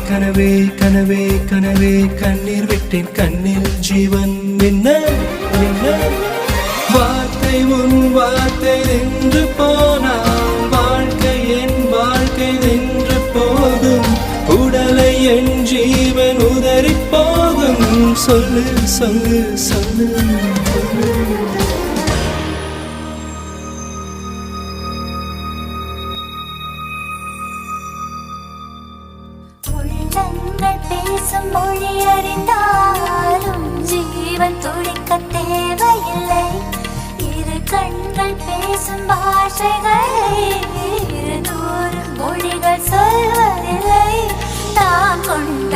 கனவே கனவே கனவே கண்ணீர் விட்டேன் கண்ணில் ஜீவன் என்ன வார்த்தை உன் வார்த்தை நின்று போனால் வாழ்க்கை என் வாழ்க்கை நின்று போகும் உடலை என் ஜீவன் உதறி போகும் சொல்லு சொல்லு சொல்லு உள்ளங்கள் பேசும் மொழி அறிந்தாலும் ஜீவன் துடிக்க தேவையில்லை இரு கண்கள் பேசும் பாஷைகளை இருநூறு மொழிகள் சொல்வதில்லை தான் கொண்ட